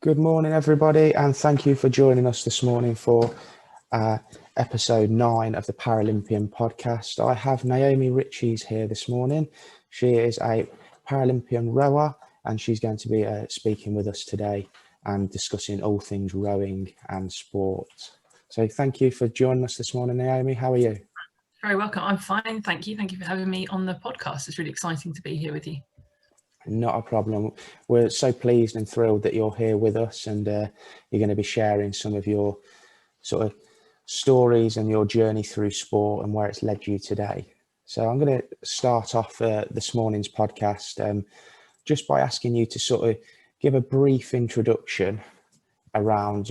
Good morning, everybody, and thank you for joining us this morning for episode 9 of the Paralympian podcast. I have Naomi Riches here this morning. She is a Paralympian rower, and she's going to be speaking with us today and discussing all things rowing and sport. So thank you for joining us this morning, Naomi. How are you? Very welcome. I'm fine, thank you. Thank you for having me on the podcast. It's really exciting to be here with you. Not a problem. We're so pleased and thrilled that you're here with us, and you're going to be sharing some of your sort of stories and your journey through sport and where it's led you today. So I'm going to start off this morning's podcast just by asking you to sort of give a brief introduction around,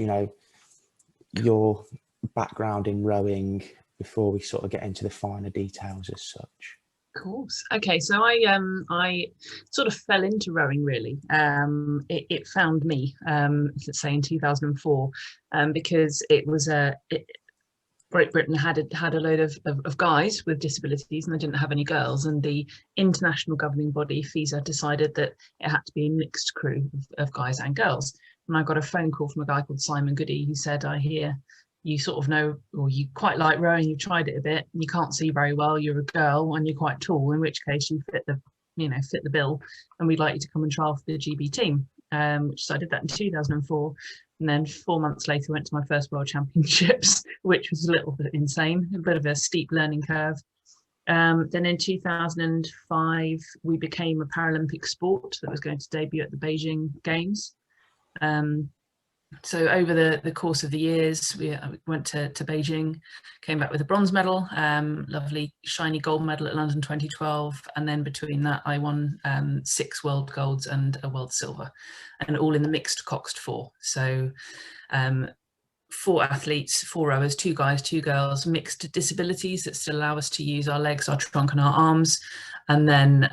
your background in rowing before we sort of get into the finer details as such. Of course. Okay, so I sort of fell into rowing really. It found me, let's say in 2004, because it was Great Britain had a load of guys with disabilities, and they didn't have any girls. And the international governing body, FISA, decided that it had to be a mixed crew of guys and girls. And I got a phone call from a guy called Simon Goody, who said, "I hear you sort of know, or you quite like rowing, you've tried it a bit, and you can't see very well, you're a girl and you're quite tall, in which case you fit the bill, and we'd like you to come and trial for the GB team." So I did that in 2004, and then 4 months later went to my first World Championships, which was a little bit insane, a bit of a steep learning curve. Then in 2005 we became a Paralympic sport that was going to debut at the Beijing Games. So over the course of the years, we went to Beijing, came back with a bronze medal, lovely shiny gold medal at London 2012. And then between that, I won 6 world golds and a world silver, and all in the mixed coxed 4. So 4 athletes, 4 rowers, 2 guys, 2 girls, mixed disabilities that still allow us to use our legs, our trunk and our arms. And then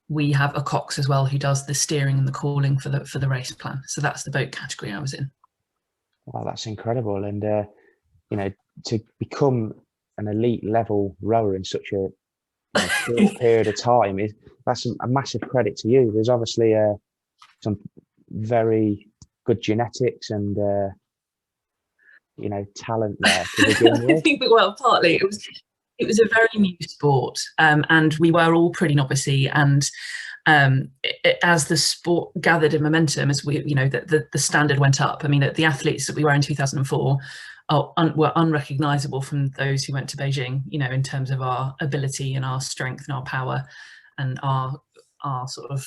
we have a cox as well, who does the steering and the calling for the race plan. So that's the boat category I was in. Wow, that's incredible. And to become an elite level rower in such a short period of time, that's a massive credit to you. There's obviously some very good genetics and talent there to begin with. Well, partly it was a very new sport, and we were all pretty novice-y, and as the sport gathered in momentum, as the standard went up. I mean, the athletes that we were in 2004 were unrecognizable from those who went to Beijing, in terms of our ability and our strength and our power and our sort of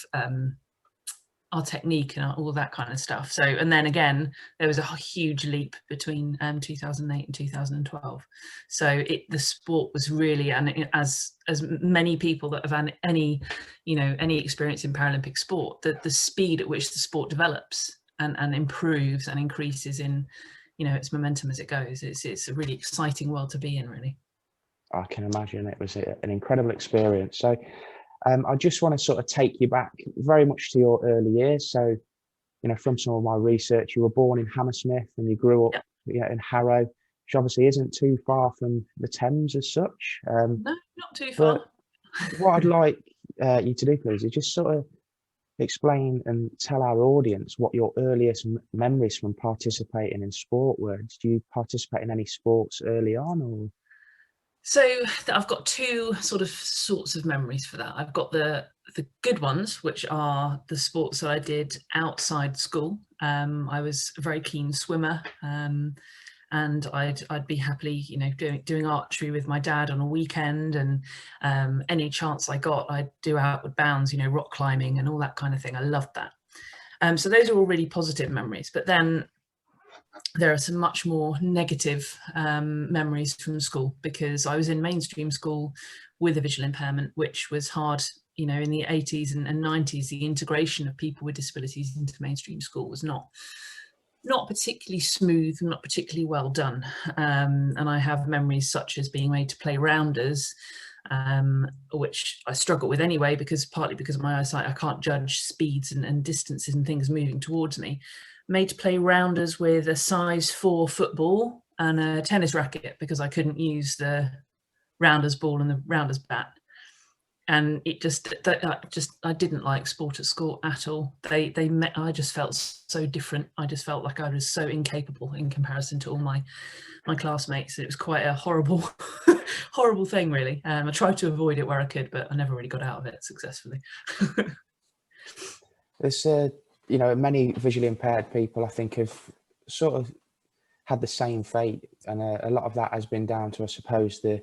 our technique and all that kind of stuff. So, and then again, there was a huge leap between 2008 and 2012. So the sport was really, and as many people that have had any experience in Paralympic sport, the speed at which the sport develops and improves and increases in, its momentum as it goes. It's a really exciting world to be in, really. I can imagine it was an incredible experience. So I just want to sort of take you back very much to your early years. So, from some of my research, you were born in Hammersmith and you grew up in Harrow, which obviously isn't too far from the Thames as such. No, not too far. What I'd like you to do, please, is just sort of explain and tell our audience what your earliest memories from participating in sport were. Did you participate in any sports early on, or? So I've got 2 sorts of memories for that. I've got the good ones, which are the sports that I did outside school. I was a very keen swimmer, and I'd be happily, doing archery with my dad on a weekend, and any chance I got, I'd do outward bounds, rock climbing and all that kind of thing. I loved that. So those are all really positive memories. But then there are some much more negative memories from school, because I was in mainstream school with a visual impairment, which was hard. In the 80s and 90s, the integration of people with disabilities into mainstream school was not particularly smooth and not particularly well done. And I have memories such as being made to play rounders, which I struggle with anyway, partly because of my eyesight, I can't judge speeds and distances and things moving towards me. Made to play rounders with a size 4 football and a tennis racket because I couldn't use the rounders ball and the rounders bat. and it I didn't like sport at school at all. I just felt so different. I just felt like I was so incapable in comparison to all my classmates. It was quite a horrible horrible thing, really. I tried to avoid it where I could, but I never really got out of it successfully. There's many visually impaired people, I think, have sort of had the same fate, and a lot of that has been down to, I suppose, the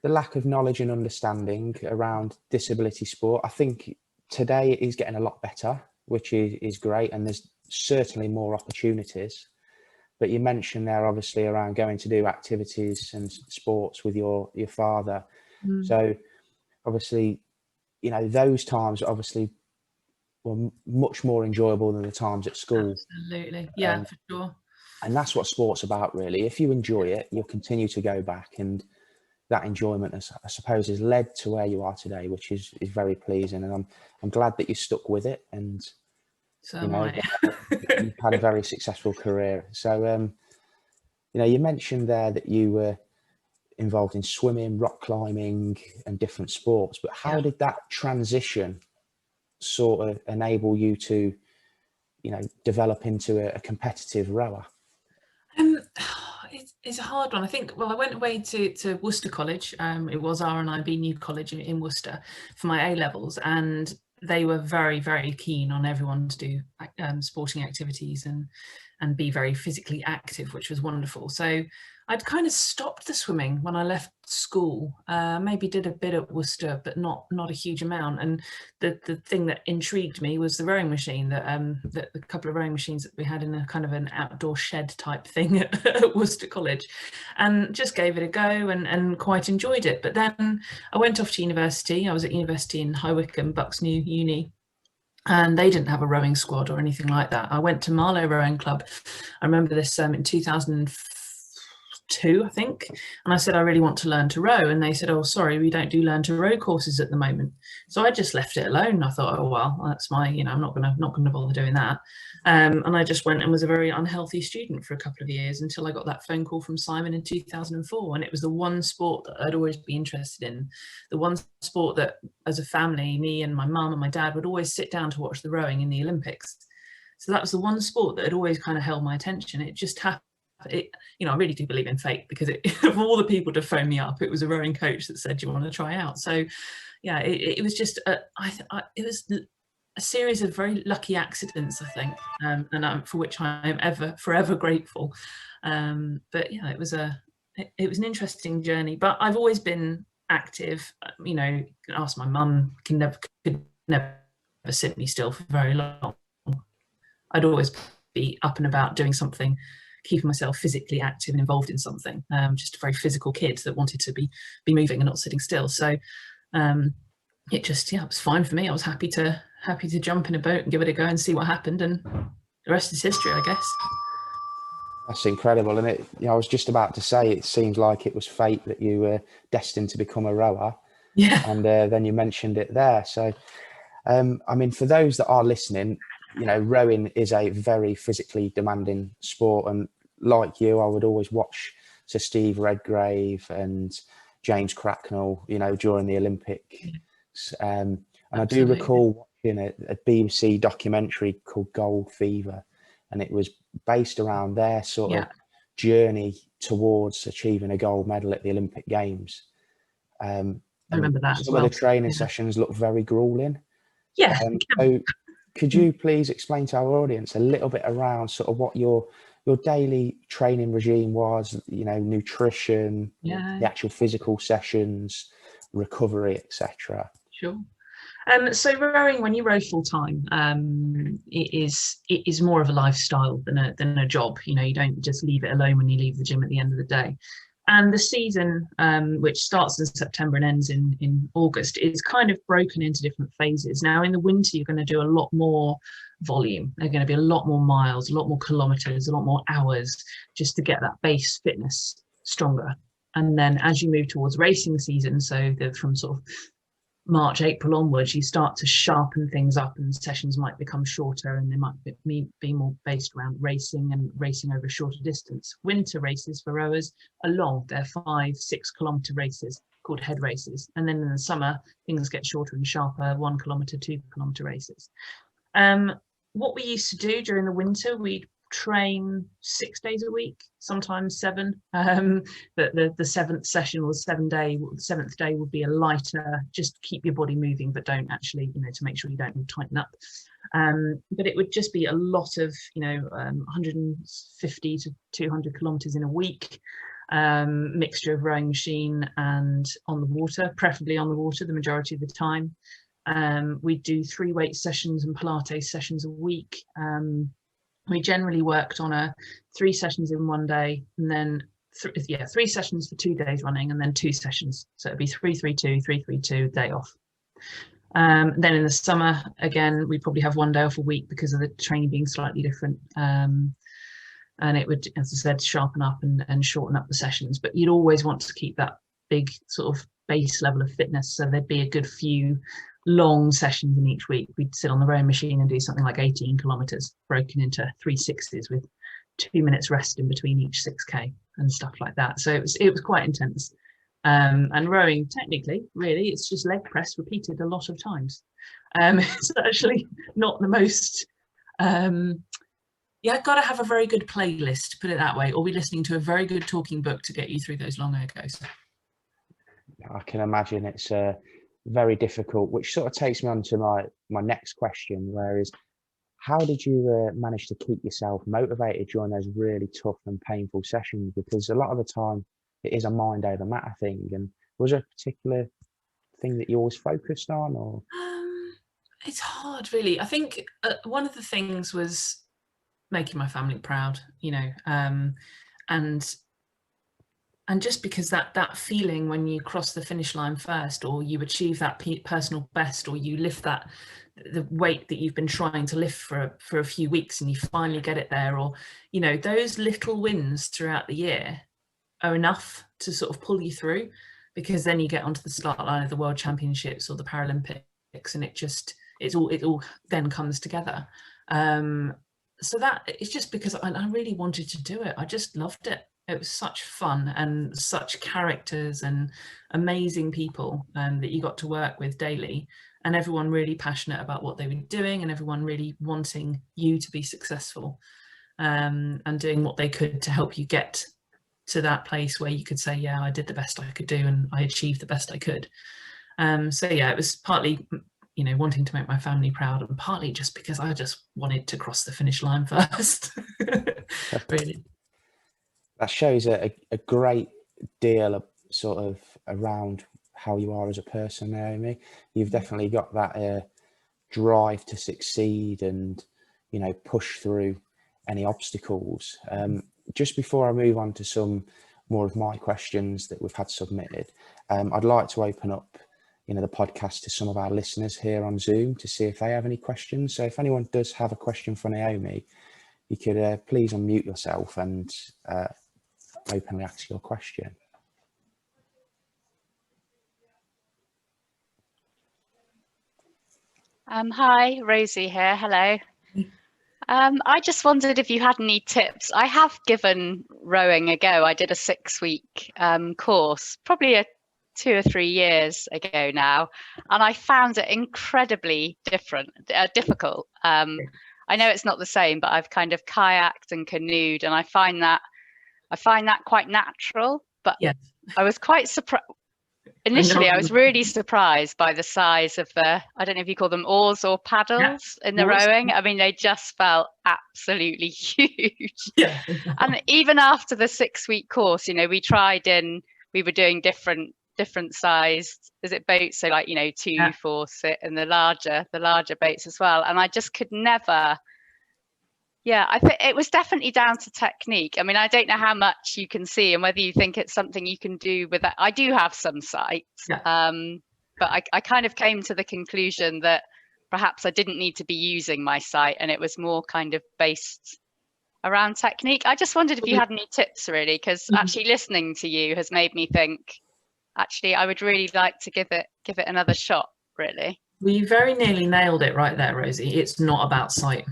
lack of knowledge and understanding around disability sport. I think today it is getting a lot better, which is great, and there's certainly more opportunities. But you mentioned there, obviously, around going to do activities and sports with your father. So obviously, those times obviously were much more enjoyable than the times at school. Absolutely, yeah, for sure. And that's what sport's about, really. If you enjoy it, you'll continue to go back, and that enjoyment, I suppose, has led to where you are today, which is very pleasing. And I'm glad that you stuck with it, and so you've had a very successful career. So you mentioned there that you were involved in swimming, rock climbing, and different sports, but how did that transition sort of enable you to develop into a competitive rower? It's a hard one. I think, well, I went away to Worcester College. It was RNIB New College in Worcester for my A levels, and they were very, very keen on everyone to do sporting activities and be very physically active, which was wonderful. So I'd kind of stopped the swimming when I left school. Maybe did a bit at Worcester, but not a huge amount. And the thing that intrigued me was the rowing machine, the couple of rowing machines that we had in a kind of an outdoor shed type thing at Worcester College, and just gave it a go and quite enjoyed it. But then I went off to university. I was at university in High Wycombe, Bucks New Uni, and they didn't have a rowing squad or anything like that. I went to Marlow Rowing Club. I remember this in 2002, I think, and I said, I really want to learn to row, and they said, oh, sorry, we don't do learn to row courses at the moment. So I just left it alone. I thought, oh well, that's my, I'm not gonna bother doing that. And I just went and was a very unhealthy student for a couple of years until I got that phone call from Simon in 2004, and it was the one sport that I'd always be interested in, the one sport that, as a family, me and my mum and my dad would always sit down to watch the rowing in the Olympics. So that was the one sport that had always kind of held my attention. It just happened. I really do believe in fate, because of all the people to phone me up, it was a rowing coach that said, do you want to try out? So yeah, it was just it was a series of very lucky accidents, I think, and for which I am forever grateful. But yeah, it was an interesting journey. But I've always been active. Ask my mum, could never sit me still for very long. I'd always be up and about doing something, keeping myself physically active and involved in something. Just a very physical kid that wanted to be moving and not sitting still. So it was fine for me. I was happy to jump in a boat and give it a go and see what happened, and the rest is history, I guess. That's incredible. And I was just about to say, it seems like it was fate that you were destined to become a rower. Yeah. And then you mentioned it there. So, for those that are listening, rowing is a very physically demanding sport. And like you, I would always watch Sir Steve Redgrave and James Cracknell, during the Olympics. And I do recall watching a BBC documentary called Gold Fever, and it was based around their sort of journey towards achieving a gold medal at the Olympic Games. I remember that some of the training sessions look very grueling. Yeah. So could you please explain to our audience a little bit around sort of what your daily training regime was, nutrition, the actual physical sessions, recovery, etc.? Sure. So rowing, when you row full time, it is more of a lifestyle than a job. You don't just leave it alone when you leave the gym at the end of the day. And the season, which starts in September and ends in August, is kind of broken into different phases. Now, in the winter, you're going to do a lot more volume. There are going to be a lot more miles, a lot more kilometers, a lot more hours, just to get that base fitness stronger. And then as you move towards racing season, so from sort of March, April onwards, you start to sharpen things up, and sessions might become shorter, and they might be more based around racing and racing over a shorter distance. Winter races for rowers are long. They're 5-6 kilometre races. called head races. And then in the summer, things get shorter and sharper, 1 kilometre, 2 kilometre races. What we used to do during the winter, we'd train 6 days a week, sometimes 7. But the seventh session or the seventh day would be a lighter, just keep your body moving, but don't actually, to make sure you don't tighten up. But it would just be a lot of, 150 to 200 kilometers in a week, mixture of rowing machine and on the water, preferably on the water the majority of the time. We do 3 weight sessions and Pilates sessions a week. We generally worked on 3 sessions in one day, and then 3 sessions for 2 days running, and then 2 sessions. So it'd be 3-3-2, 3-3-2, day off. Then in the summer, again, we'd probably have 1 day off a week because of the training being slightly different. And it would, as I said, sharpen up and shorten up the sessions. But you'd always want to keep that big sort of base level of fitness. So there'd be a good few long sessions in each week. We'd sit on the rowing machine and do something like 18 kilometers broken into 3 6s with 2 minutes rest in between each 6K and stuff like that. So it was quite intense. And rowing, technically, really, it's just leg press repeated a lot of times. It's actually not the most I've got to have a very good playlist, put it that way, or be listening to a very good talking book to get you through those long ergos. I can imagine it's very difficult, which sort of takes me on to my next question, whereas how did you manage to keep yourself motivated during those really tough and painful sessions? Because a lot of the time it is a mind over matter thing. And was there a particular thing that you always focused on, or? It's hard, really. I think one of the things was making my family proud, and just because that feeling when you cross the finish line first, or you achieve that personal best, or you lift the weight that you've been trying to lift for a few weeks and you finally get it there, or those little wins throughout the year are enough to sort of pull you through, because then you get onto the start line of the World Championships or the Paralympics, and it all then comes together. So that it's just because I really wanted to do it. I just loved it. It was such fun and such characters and amazing people that you got to work with daily, and everyone really passionate about what they were doing, and everyone really wanting you to be successful, and doing what they could to help you get to that place where you could say, yeah, I did the best I could do and I achieved the best I could. So yeah, it was partly wanting to make my family proud, and partly just because I just wanted to cross the finish line first. Really. That shows a great deal of sort of around how you are as a person, Naomi. You've definitely got that drive to succeed and, push through any obstacles. Just before I move on to some more of my questions that we've had submitted, I'd like to open up the podcast to some of our listeners here on Zoom to see if they have any questions. So if anyone does have a question for Naomi, you could please unmute yourself and openly ask your question. Hi, Rosie here. Hello. I just wondered if you had any tips. I have given rowing a go. I did a 6-week course, probably 2 or 3 years ago now, and I found it incredibly difficult. I know it's not the same, but I've kind of kayaked and canoed, and I find that quite natural. But yes. I was quite surprised. Initially, I was really surprised by the size of I don't know if you call them oars or paddles in the rowing. I mean, they just felt absolutely huge. Yeah. And even after the 6-week course, we were doing different sized, boats? So like, 2, 4, 6, and the larger boats as well. And I just could never. Yeah, I think it was definitely down to technique. I mean, I don't know how much you can see and whether you think it's something you can do with that. I do have some sight, but I kind of came to the conclusion that perhaps I didn't need to be using my sight, and it was more kind of based around technique. I just wondered if you had any tips, really, because actually listening to you has made me think, actually, I would really like to give it another shot, really. Well, you very nearly nailed it right there, Rosie. It's not about sight.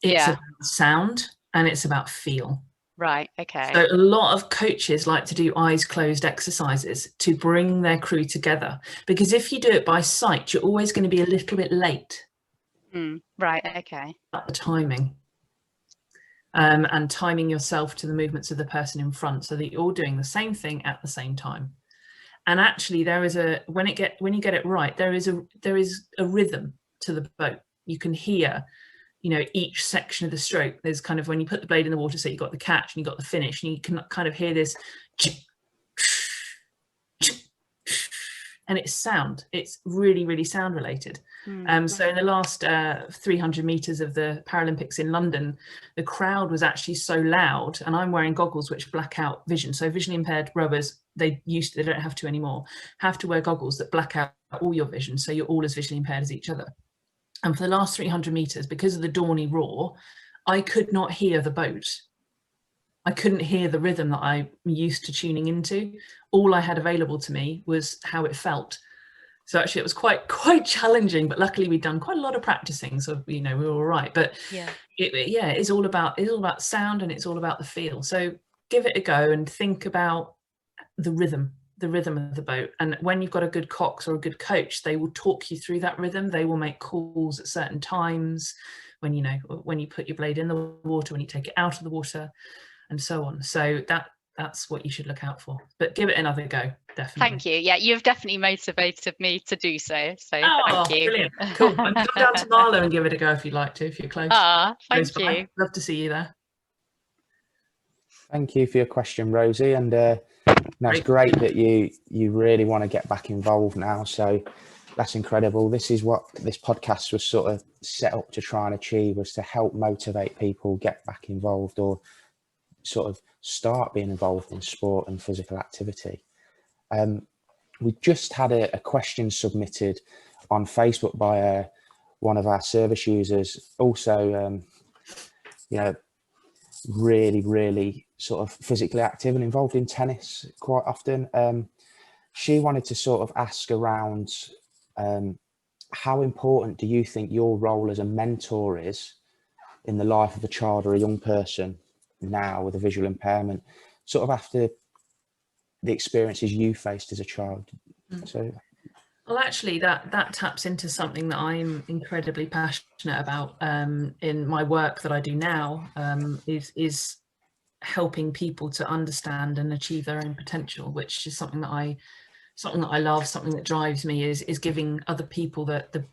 It's about sound, and it's about feel. Right. Okay. So a lot of coaches like to do eyes closed exercises to bring their crew together, because if you do it by sight, you're always going to be a little bit late Right. Okay. at the timing. And timing yourself to the movements of the person in front, so that you're all doing the same thing at the same time. And actually, there is when you get it right, there is a rhythm to the boat. You can hear, each section of the stroke. There's kind of, when you put the blade in the water, so you got the catch and you got the finish, and you can kind of hear this, and it's sound. It's really, really sound related. So in the last 300 meters of the Paralympics in London, the crowd was actually so loud, and I'm wearing goggles which black out vision. So visually impaired rowers, they don't have to anymore, have to wear goggles that black out all your vision, so you're all as visually impaired as each other. And for the last 300 meters, because of the dawny roar, I could not hear the boat. I couldn't hear the rhythm that I'm used to tuning into. All I had available to me was how it felt. So actually it was quite challenging, but luckily we'd done quite a lot of practicing, so we were all right. But it's all about sound, and it's all about the feel. So give it a go and think about the rhythm of the boat. And when you've got a good cox or a good coach, they will talk you through that rhythm. They will make calls at certain times, when you put your blade in the water, when you take it out of the water, and so on. So that's what you should look out for. But give it another go, definitely. Thank you. Yeah, you've definitely motivated me to do so. So thank you. Brilliant. Cool. And come down to Marlow and give it a go if you'd like to, if you're close. Thank you. Love to see you there. Thank you for your question, Rosie. And that's great that you really want to get back involved now. So that's incredible. This is what this podcast was sort of set up to try and achieve, was to help motivate people get back involved, or sort of start being involved in sport and physical activity. We just had a question submitted on Facebook by one of our service users, also really, really sort of physically active and involved in tennis quite often. She wanted to sort of ask around how important do you think your role as a mentor is in the life of a child or a young person now with a visual impairment, sort of after the experiences you faced as a child? So, well, actually, that taps into something that I'm incredibly passionate about in my work that I do now, is helping people to understand and achieve their own potential, which is something that I love, something that drives me, is giving other people the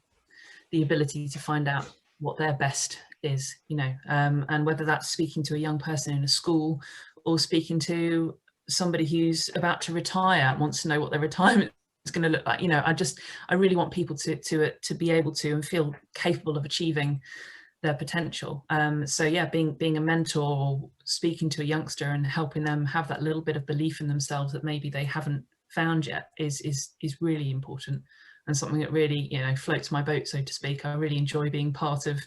ability to find out what their best is, and whether that's speaking to a young person in a school, or speaking to somebody who's about to retire and wants to know what their retirement is going to look like. I really want people to be able to and feel capable of achieving their potential. So yeah, being a mentor, or speaking to a youngster and helping them have that little bit of belief in themselves that maybe they haven't found yet is really important, and something that really floats my boat, so to speak. I really enjoy being part of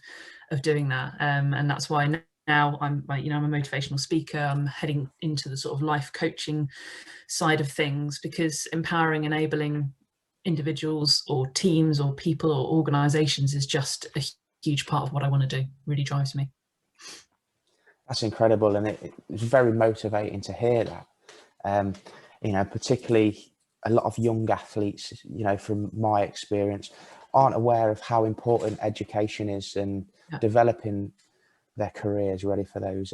doing that, and that's why now I'm a motivational speaker. I'm heading into the sort of life coaching side of things, because empowering, enabling individuals or teams or people or organizations is just a huge part of what I want to do. Really drives me. That's incredible, and it's very motivating to hear that. Particularly a lot of young athletes, from my experience, aren't aware of how important education is, and developing their careers ready for those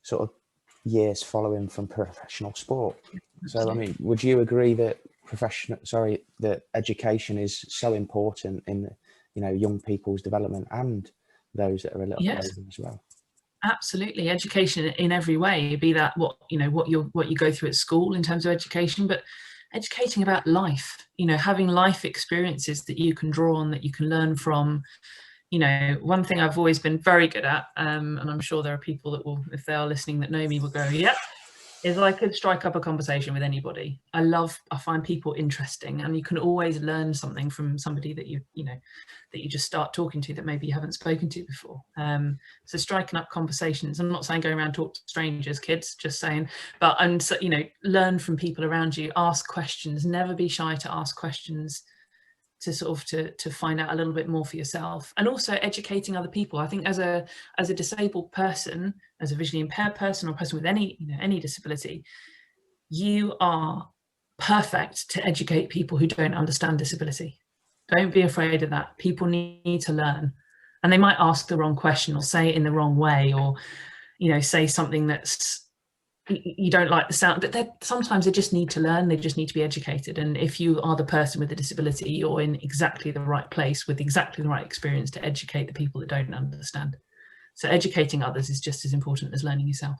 sort of years following from professional sport. So, I mean, would you agree that that education is so important in young people's development, and those that are a little bit older as well? Absolutely, education in every way, be that what you go through at school in terms of education, but educating about life, having life experiences that you can draw on, that you can learn from. One thing I've always been very good at, and I'm sure there are people that will, if they are listening that know me, will go, yep, is I could strike up a conversation with anybody. I find people interesting, and you can always learn something from somebody that you just start talking to that maybe you haven't spoken to before. So striking up conversations. I'm not saying go around talk to strangers, kids, just saying, but learn from people around you, ask questions, never be shy to ask questions. to sort of to find out a little bit more for yourself, and also educating other people. I think as a disabled person, as a visually impaired person, or person with any, you know, any disability, you are perfect to educate people who don't understand disability. Don't be afraid of that. People need to learn, and they might ask the wrong question or say it in the wrong way, or, you know, say something that's, you don't like the sound, but sometimes they just need to learn. They just need to be educated. And if you are the person with the disability, you're in exactly the right place with exactly the right experience to educate the people that don't understand. So educating others is just as important as learning yourself.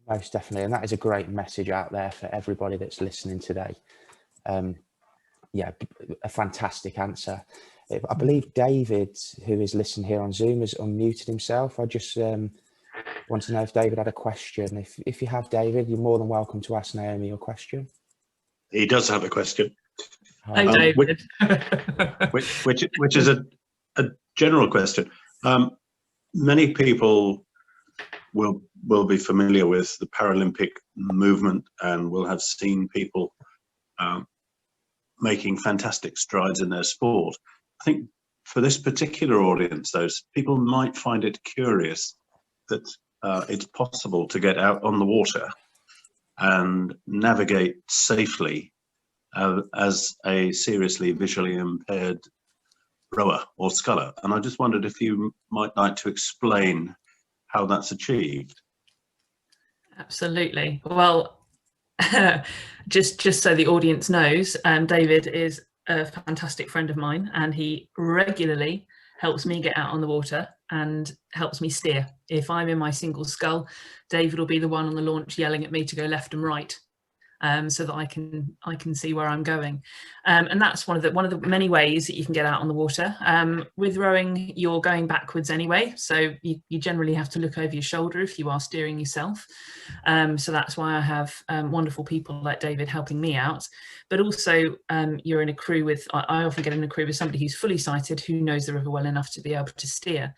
Most definitely, and that is a great message out there for everybody that's listening today. Yeah, a fantastic answer. I believe David, who is listening here on Zoom, has unmuted himself. I just want to know if David had a question. If you have, David, you're more than welcome to ask Naomi your question. He does have a question. Hi, David. Which is a general question. Many people will be familiar with the Paralympic movement and will have seen people making fantastic strides in their sport. I think for this particular audience, those people might find it curious that it's possible to get out on the water and navigate safely as a seriously visually impaired rower or sculler. And I just wondered if you might like to explain how that's achieved. Absolutely. Well, just so the audience knows, David is a fantastic friend of mine, and he regularly helps me get out on the water and helps me steer. If I'm in my single scull, David will be the one on the launch yelling at me to go left and right, so that I can see where I'm going. And that's one of the many ways that you can get out on the water. With rowing, you're going backwards anyway, so you generally have to look over your shoulder if you are steering yourself. So that's why I have wonderful people like David helping me out. But also, you're in a crew with, I often get in a crew with somebody who's fully sighted, who knows the river well enough to be able to steer.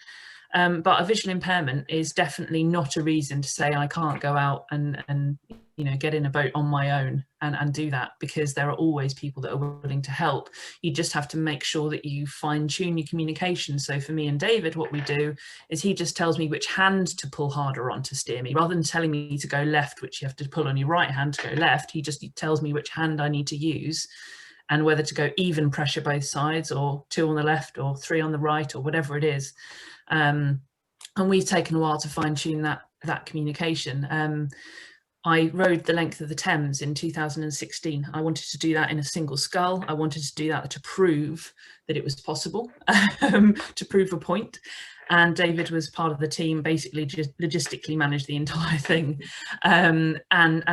But a visual impairment is definitely not a reason to say I can't go out and you know, get in a boat on my own and do that, because there are always people that are willing to help. You just have to make sure that you fine tune your communication. So for me and David, what we do is he just tells me which hand to pull harder on to steer me, rather than telling me to go left, which you have to pull on your right hand to go left. He tells me which hand I need to use and whether to go even pressure both sides, or 2 on the left or 3 on the right, or whatever it is. And we've taken a while to fine tune that communication. I rowed the length of the Thames in 2016. I wanted to do that in a single scull. I wanted to do that to prove that it was possible, to prove a point. And David was part of the team, basically just logistically managed the entire thing, and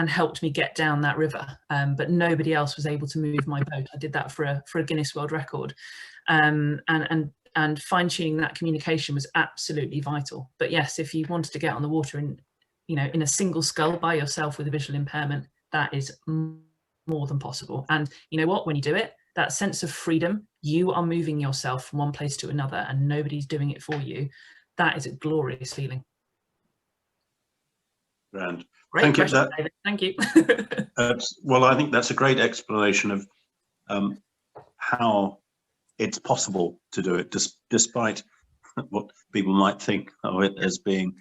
helped me get down that river. But nobody else was able to move my boat. I did that for a Guinness World Record. And fine-tuning that communication was absolutely vital. But yes, if you wanted to get on the water in a single scull by yourself with a visual impairment, that is more than possible. And you know what, when you do it, that sense of freedom, you are moving yourself from one place to another and nobody's doing it for you. That is a glorious feeling. Grand. Great question, David. Thank you. Well, I think that's a great explanation of how it's possible to do it, despite what people might think of it as being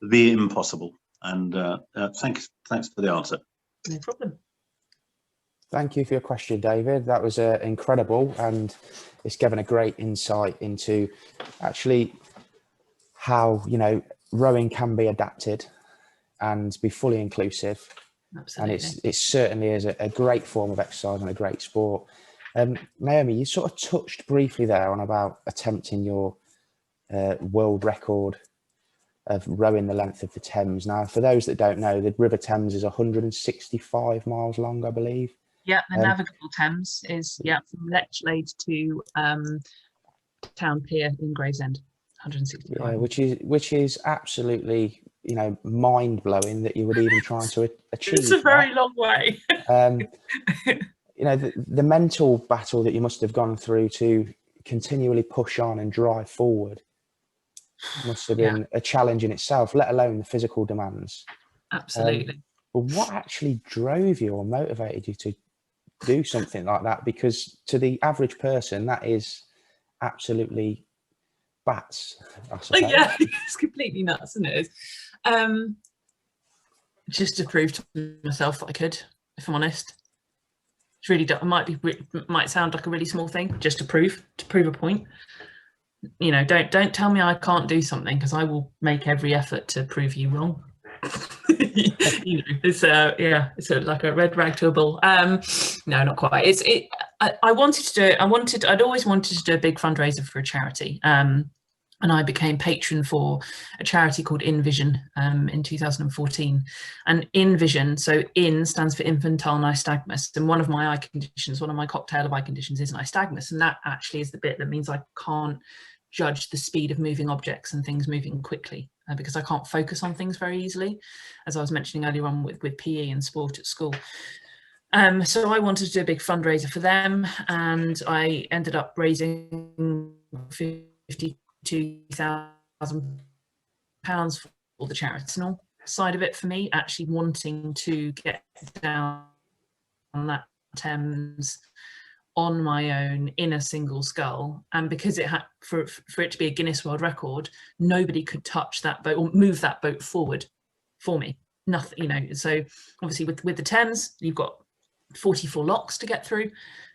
the impossible. And thanks for the answer. No problem. Thank you for your question, David. That was incredible, and it's given a great insight into actually how, you know, rowing can be adapted and be fully inclusive. Absolutely. And it certainly is a great form of exercise and a great sport. Naomi, you sort of touched briefly there on about attempting your world record of rowing the length of the Thames. Now, for those that don't know, the River Thames is 165 miles long, I believe. Yeah, the navigable Thames is from Lechlade to Town Pier in Gravesend, 165. Yeah, which is absolutely, you know, mind blowing that you would even try to achieve. It's a very long way. You know, the mental battle that you must have gone through to continually push on and drive forward must have been a challenge in itself, let alone the physical demands. Absolutely. But what actually drove you or motivated you do something like that, because to the average person, that is absolutely bats, I suppose. Yeah, it's completely nuts, isn't it? Just to prove to myself that I could, if I'm honest. It's really, it might sound like a really small thing, just to prove a point. You know, don't tell me I can't do something, because I will make every effort to prove you wrong. You know, it's like a red rag to a bull. No, not quite. I wanted to do it. I'd always wanted to do a big fundraiser for a charity. And I became patron for a charity called InVision in 2014. And InVision, so IN stands for infantile nystagmus. And one of my eye conditions, one of my cocktail of eye conditions is nystagmus. And that actually is the bit that means I can't judge the speed of moving objects and things moving quickly, because I can't focus on things very easily, as I was mentioning earlier on with PE and sport at school. So I wanted to do a big fundraiser for them, and I ended up raising £52,000 for all the charitable side of it for me, actually wanting to get down on that Thames on my own in a single scull. And because it had, for it to be a Guinness World Record, nobody could touch that boat or move that boat forward for me. Nothing, you know. So obviously with the Thames, you've got 44 locks to get through,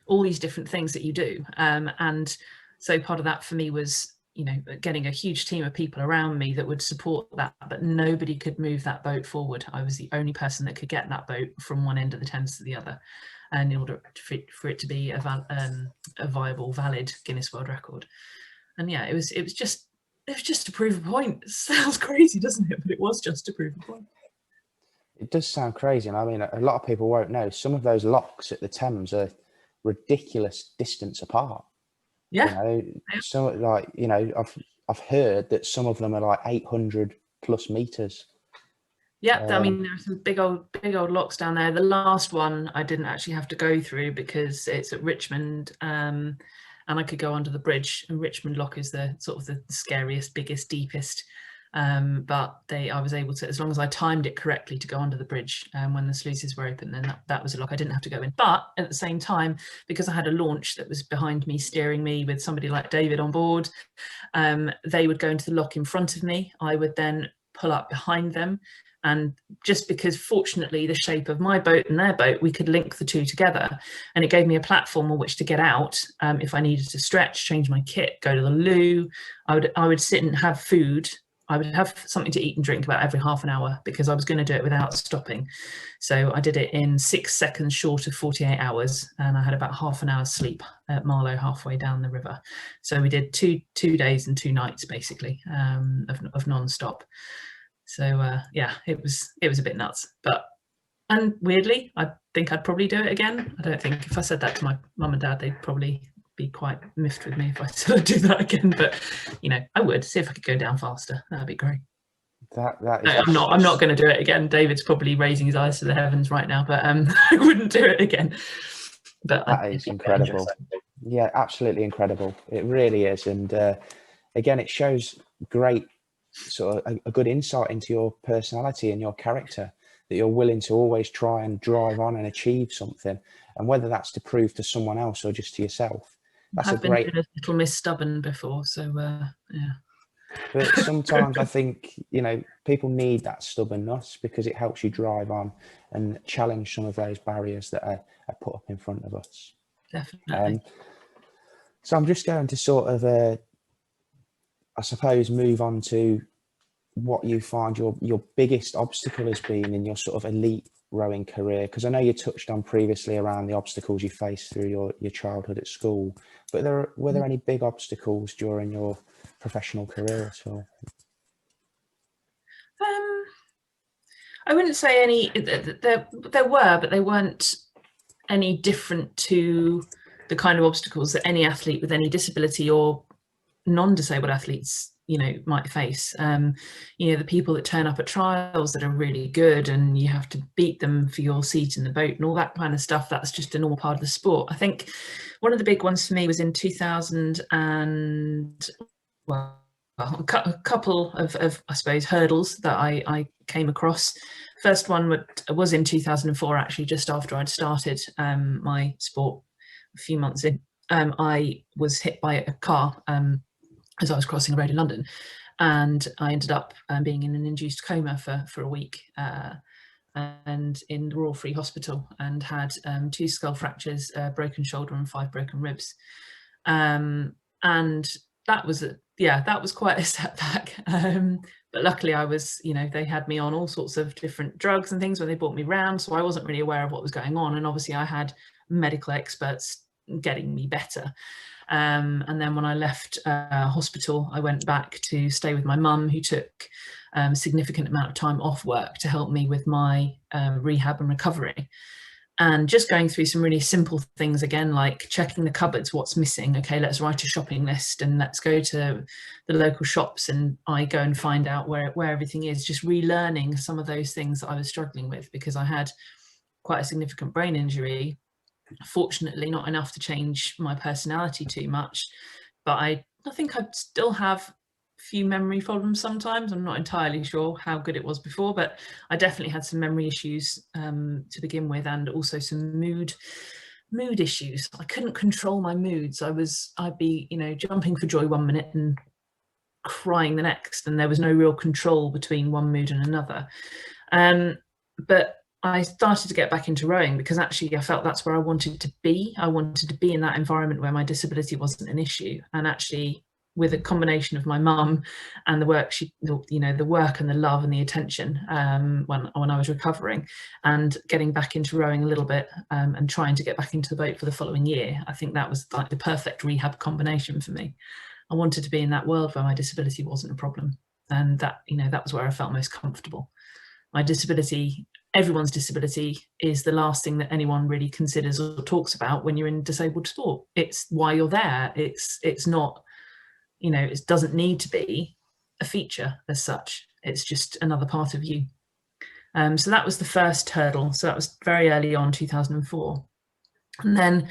all these different things that you do. And so part of that for me was, you know, getting a huge team of people around me that would support that, but nobody could move that boat forward. I was the only person that could get that boat from one end of the Thames to the other, and in order for it to be a viable, valid Guinness World Record. And yeah, it was just to prove a point. It sounds crazy, doesn't it? But it was just to prove a point. It does sound crazy, and I mean, a lot of people won't know. Some of those locks at the Thames are ridiculous distance apart. Yeah. You know, so like, you know, I've heard that some of them are like 800 plus meters. Yeah, I mean, there are some big old locks down there. The last one I didn't actually have to go through because it's at Richmond, and I could go under the bridge. And Richmond Lock is the sort of the scariest, biggest, deepest. But I was able to, as long as I timed it correctly, to go under the bridge when the sluices were open, then that was a lock I didn't have to go in. But at the same time, because I had a launch that was behind me, steering me with somebody like David on board, they would go into the lock in front of me. I would then pull up behind them. And just because, fortunately, the shape of my boat and their boat, we could link the two together. And it gave me a platform on which to get out if I needed to stretch, change my kit, go to the loo. I would sit and have food. I would have something to eat and drink about every half an hour, because I was going to do it without stopping. So I did it in 6 seconds short of 48 hours. And I had about half an hour's sleep at Marlow, halfway down the river. So we did two days and 2 nights, basically, of non-stop. So yeah, it was a bit nuts, and weirdly, I think I'd probably do it again. I don't think, if I said that to my mum and dad, they'd probably be quite miffed with me if I said I'd do that again. But you know, I would see if I could go down faster. That'd be great. That is. No, I'm not going to do it again. David's probably raising his eyes to the heavens right now, but I wouldn't do it again. But that is incredible. Yeah, absolutely incredible. It really is, and again, it shows great sort of a good insight into your personality and your character, that you're willing to always try and drive on and achieve something, and whether that's to prove to someone else or just to yourself. That's I've been a little Miss Stubborn before, so yeah. But sometimes I think, you know, people need that stubbornness, because it helps you drive on and challenge some of those barriers that are put up in front of us. Definitely. So I'm just going to sort of I suppose move on to what you find your biggest obstacle has been in your sort of elite rowing career, because I know you touched on previously around the obstacles you faced through your childhood at school, but were there any big obstacles during your professional career at all? I wouldn't say any. There were, but they weren't any different to the kind of obstacles that any athlete with any disability or non-disabled athletes, you know, might face. You know, the people that turn up at trials that are really good and you have to beat them for your seat in the boat and all that kind of stuff, that's just a normal part of the sport. I think one of the big ones for me was in 2000 and, well, a couple of I suppose hurdles that I came across. First one was in 2004, actually, just after I'd started my sport. A few months in, I was hit by a car as I was crossing a road in London, and I ended up being in an induced coma for a week, and in the Royal Free Hospital, and had 2 skull fractures, a broken shoulder and 5 broken ribs. And that was that was quite a setback. But luckily I was, they had me on all sorts of different drugs and things when they brought me round, so I wasn't really aware of what was going on. And obviously I had medical experts getting me better. And then when I left hospital, I went back to stay with my mum, who took a significant amount of time off work to help me with my rehab and recovery. And just going through some really simple things again, like checking the cupboards, what's missing. Okay, let's write a shopping list and let's go to the local shops, and I go and find out where everything is. Just relearning some of those things that I was struggling with, because I had quite a significant brain injury. Fortunately, not enough to change my personality too much, but I think I still have a few memory problems sometimes. I'm not entirely sure how good it was before, but I definitely had some memory issues to begin with, and also some mood issues. I couldn't control my moods. I'd be, jumping for joy one minute and crying the next, and there was no real control between one mood and another. But I started to get back into rowing because actually I felt that's where I wanted to be. I wanted to be in that environment where my disability wasn't an issue. And actually, with a combination of my mum and the work the work and the love and the attention when I was recovering, and getting back into rowing a little bit, and trying to get back into the boat for the following year, I think that was like the perfect rehab combination for me. I wanted to be in that world where my disability wasn't a problem, and that that was where I felt most comfortable. My disability, everyone's disability, is the last thing that anyone really considers or talks about when you're in disabled sport. It's why you're there. It's not, it doesn't need to be a feature as such. It's just another part of you. So that was the first hurdle. So that was very early on, 2004. And then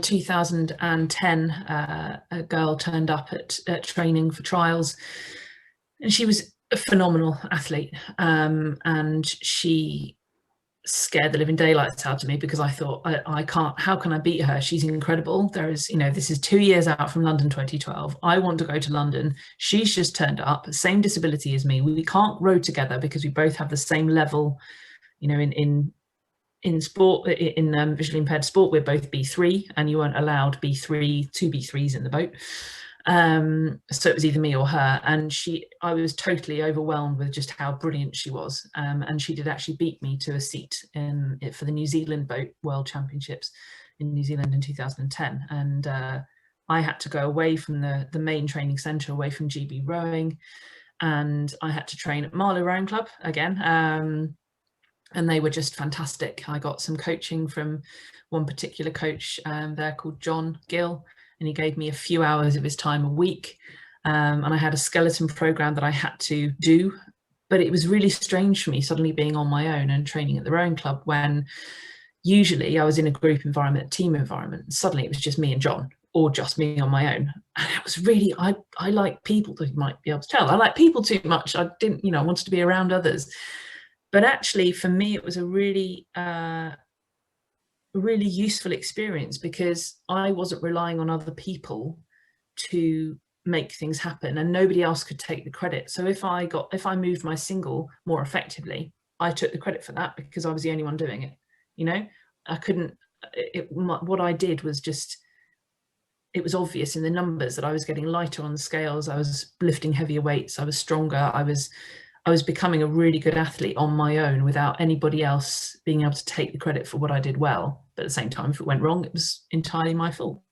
2010, a girl turned up at training for trials, and she was a phenomenal athlete, and she scared the living daylights out of me, because I thought, I can't, how can I beat her? She's incredible. There is, this is 2 years out from London 2012. I want to go to London. She's just turned up, same disability as me. We can't row together because we both have the same level, in sport, in visually impaired sport, we're both B3, and you weren't allowed two B3s in the boat. So it was either me or her, and I was totally overwhelmed with just how brilliant she was, and she did actually beat me to a seat for the New Zealand Boat World Championships in New Zealand in 2010, and I had to go away from the main training centre, away from GB rowing, and I had to train at Marlow Rowing Club again, and they were just fantastic. I got some coaching from one particular coach there called John Gill, and he gave me a few hours of his time a week, and I had a skeleton program that I had to do. But it was really strange for me suddenly being on my own and training at the rowing club, when usually I was in a group environment, a team environment, and suddenly it was just me and John, or just me on my own. And it was really, I like people, that you might be able to tell. I like people too much. I didn't, I wanted to be around others. But actually, for me, it was a really useful experience, because I wasn't relying on other people to make things happen, and nobody else could take the credit. So if I moved my single more effectively, I took the credit for that, because I was the only one doing it. I couldn't. What I did was just, it was obvious in the numbers that I was getting lighter on the scales. I was lifting heavier weights. I was stronger. I was becoming a really good athlete on my own, without anybody else being able to take the credit for what I did well. But at the same time, if it went wrong, it was entirely my fault.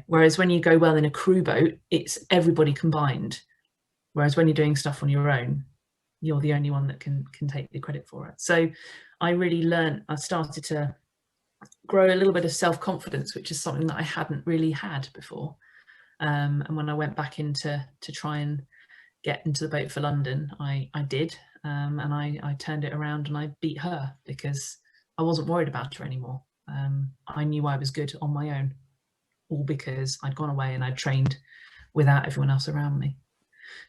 Whereas when you go well in a crew boat, it's everybody combined. Whereas when you're doing stuff on your own, you're the only one that can take the credit for it. So I really learned, I started to grow a little bit of self-confidence, which is something that I hadn't really had before. And when I went back to try and get into the boat for London, I did, and I turned it around, and I beat her, because I wasn't worried about her anymore. I knew I was good on my own, all because I'd gone away and I'd trained without everyone else around me.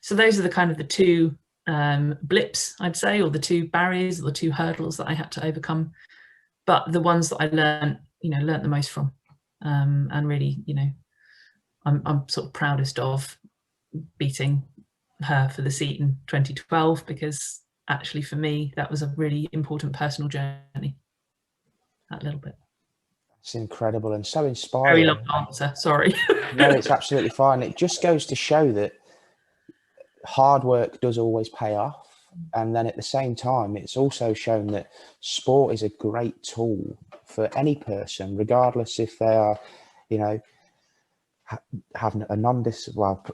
So those are the kind of the two blips, I'd say, or the two barriers, or the two hurdles that I had to overcome. But the ones that I learned the most from, and really, I'm sort of proudest of beating her for the seat in 2012, because actually for me that was a really important personal journey. That little bit. It's incredible and so inspiring. Very long answer, sorry. No, it's absolutely fine. It just goes to show that hard work does always pay off. And then at the same time, it's also shown that sport is a great tool for any person, regardless if they are, having a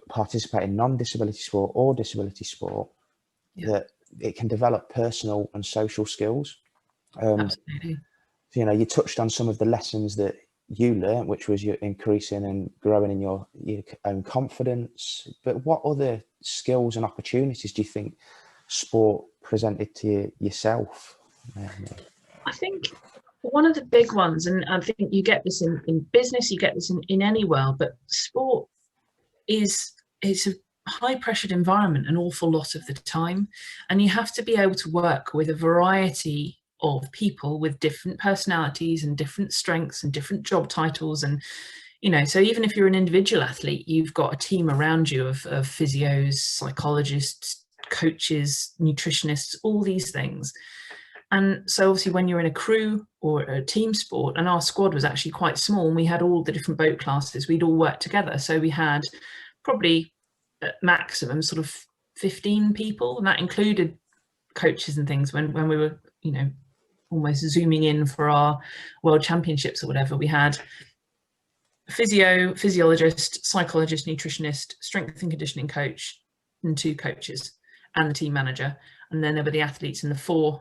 participate in non-disability sport or disability sport, that it can develop personal and social skills. Absolutely. You touched on some of the lessons that you learned, which was your increasing and growing in your own confidence. But what other skills and opportunities do you think sport presented to yourself? I think one of the big ones, and I think you get this in business, you get this in any world, but sport it's a high pressured environment an awful lot of the time, and you have to be able to work with a variety of people with different personalities and different strengths and different job titles. And so even if you're an individual athlete, you've got a team around you of physios, psychologists, coaches, nutritionists, all these things. And so obviously when you're in a crew or a team sport, and our squad was actually quite small, and we had all the different boat classes, we'd all work together. So we had probably at maximum sort of 15 people, and that included coaches and things. When we were, almost zooming in for our world championships or whatever, we had physiologist, psychologist, nutritionist, strength and conditioning coach, and 2 coaches, and the team manager. And then there were the athletes in the 4,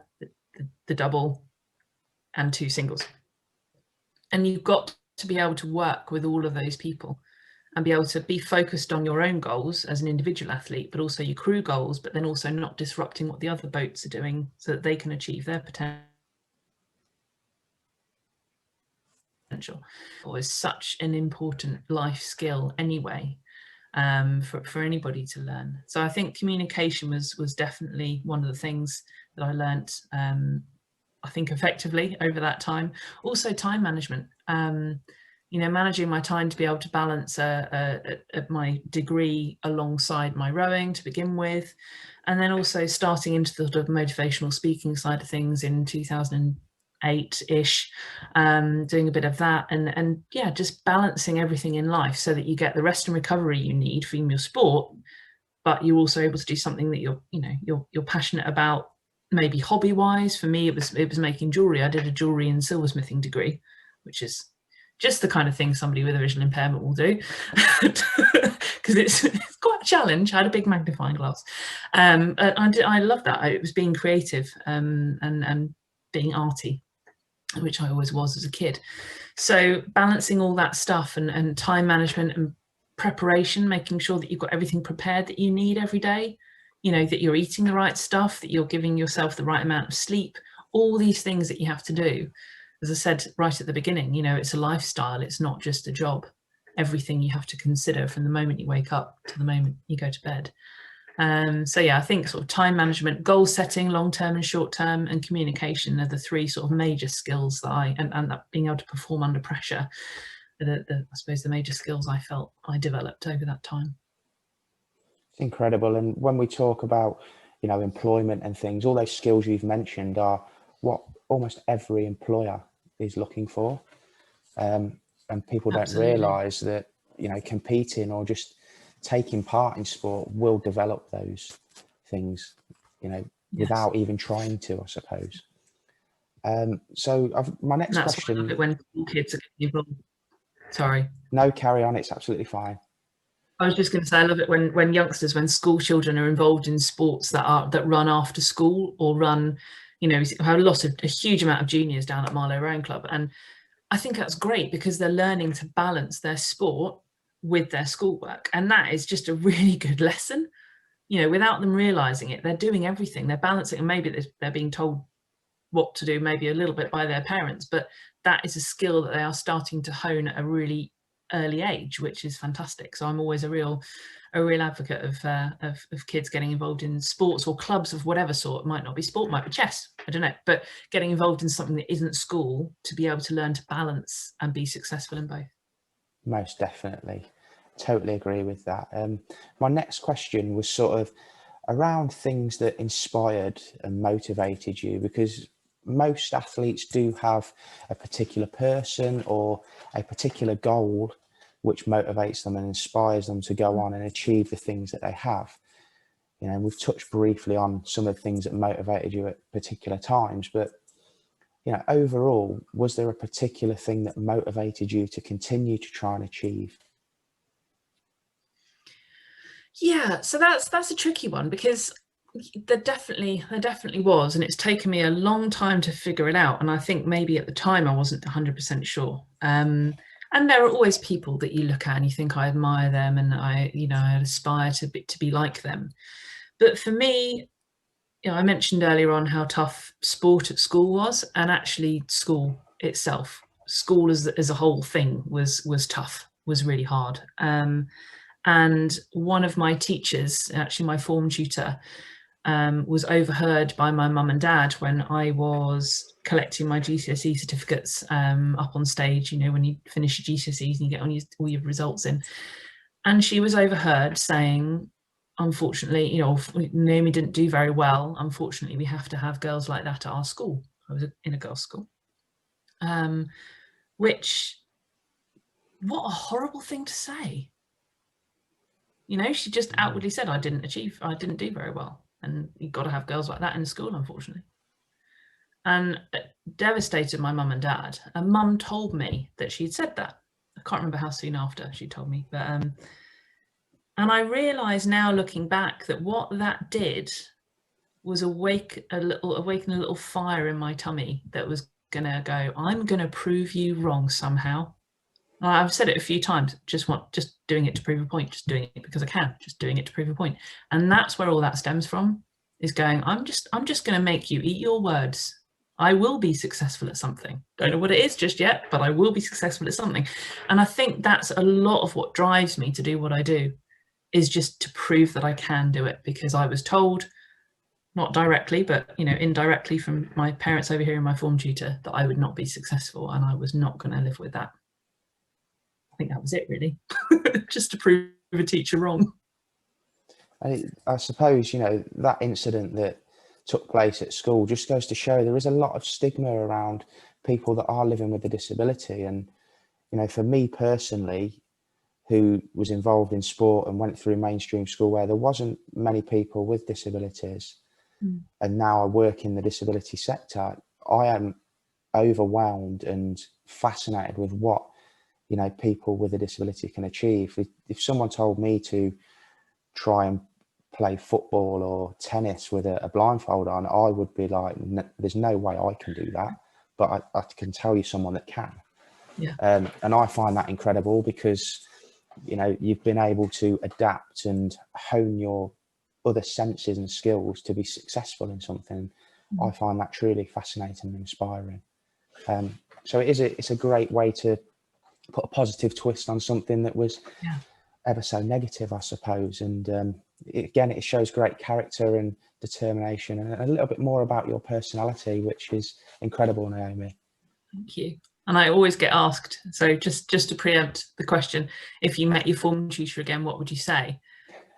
the double, and 2 singles. And you've got to be able to work with all of those people and be able to be focused on your own goals as an individual athlete, but also your crew goals, but then also not disrupting what the other boats are doing so that they can achieve their potential. Is such an important life skill anyway, for anybody to learn. So I think communication was definitely one of the things that I learnt, I think, effectively over that time. Also time management, managing my time to be able to balance my degree alongside my rowing to begin with, and then also starting into the sort of motivational speaking side of things in 2008-ish, doing a bit of that, and just balancing everything in life so that you get the rest and recovery you need from your sport, but you're also able to do something that you're passionate about, maybe hobby wise. For me, it was making jewelry. I did a jewelry and silversmithing degree, which is just the kind of thing somebody with a visual impairment will do, because it's quite a challenge. I had a big magnifying glass. I love that. It was being creative, and being arty, which I always was as a kid. So balancing all that stuff and time management and preparation, making sure that you've got everything prepared that you need every day, that you're eating the right stuff, that you're giving yourself the right amount of sleep, all these things that you have to do. As I said right at the beginning, it's a lifestyle, it's not just a job. Everything you have to consider from the moment you wake up to the moment you go to bed. So I think sort of time management, goal setting, long-term and short-term, and communication are the 3 sort of major skills that and being able to perform under pressure, I suppose the major skills I felt I developed over that time. It's incredible. And when we talk about, employment and things, all those skills you've mentioned are what almost every employer is looking for. And people don't realise that, competing or just taking part in sport will develop those things, without even trying to, I suppose. So my next question. Why I love it when kids are getting involved. Sorry. No, carry on. It's absolutely fine. I was just going to say, I love it when youngsters, when school children are involved in sports that run after school, or run, we have a huge amount of juniors down at Marlow Rowing Club, and I think that's great because they're learning to balance their sport with their schoolwork, and that is just a really good lesson. Without them realizing it, they're doing everything, they're balancing, and maybe they're being told what to do, maybe a little bit by their parents, but that is a skill that they are starting to hone at a really early age, which is fantastic. So I'm always a real a real advocate of kids getting involved in sports or clubs of whatever sort. It might not be sport, might be chess, I don't know, but getting involved in something that isn't school to be able to learn to balance and be successful in both. Most definitely. Totally agree with that. My next question was sort of around things that inspired and motivated you, because most athletes do have a particular person or a particular goal which motivates them and inspires them to go on and achieve the things that they have. You know, we've touched briefly on some of the things that motivated you at particular times, but you know, overall, was there a particular thing that motivated you to continue to try and achieve? Yeah, so that's a tricky one, because there definitely was, and it's taken me a long time to figure it out. And I think maybe at the time I wasn't 100% sure. And there are always people that you look at and you think, I admire them and I aspire to be like them. But for me, you know, I mentioned earlier on how tough sport at school was, and actually school itself, school as a whole thing was tough, was really hard. And one of my teachers, actually my form tutor, was overheard by my mum and dad when I was collecting my GCSE certificates up on stage, you know, when you finish your GCSEs and you get all your results in. And she was overheard saying, unfortunately, you know, Naomi didn't do very well. Unfortunately, we have to have girls like that at our school. I was in a girls' school. Which, what a horrible thing to say. You know, she just outwardly said, I didn't do very well. And you've got to have girls like that in school, unfortunately. And it devastated my mum and dad. And mum told me that she'd said that. I can't remember how soon after she told me. But and I realise now, looking back, that what that did was awaken a little fire in my tummy that was going to go, I'm going to prove you wrong somehow. I've said it a few times, just doing it to prove a point, just doing it because I can, just doing it to prove a point. And that's where all that stems from, is going, I'm just going to make you eat your words. I will be successful at something. Don't know what it is just yet, but I will be successful at something. And I think that's a lot of what drives me to do what I do, is just to prove that I can do it, because I was told, not directly, but you know, indirectly from my parents over here and my form tutor, that I would not be successful, and I was not going to live with that. I think that was it, really. Just to prove a teacher wrong. I suppose, you know, that incident that took place at school just goes to show there is a lot of stigma around people that are living with a disability. And, you know, for me personally, who was involved in sport and went through mainstream school where there wasn't many people with disabilities, and now I work in the disability sector, I am overwhelmed and fascinated with what, you know, people with a disability can achieve. If someone told me to try and play football or tennis with a blindfold on, I would be like, there's no way I can do that. But I can tell you someone that can. Yeah. And I find that incredible, because, you know, you've been able to adapt and hone your other senses and skills to be successful in something. I find that truly fascinating and inspiring. So it's a great way to put a positive twist on something that was ever so negative, I suppose. And it shows great character and determination, and a little bit more about your personality, which is incredible, Naomi. Thank you. And I always get asked, so just to preempt the question, if you met your form tutor again, what would you say?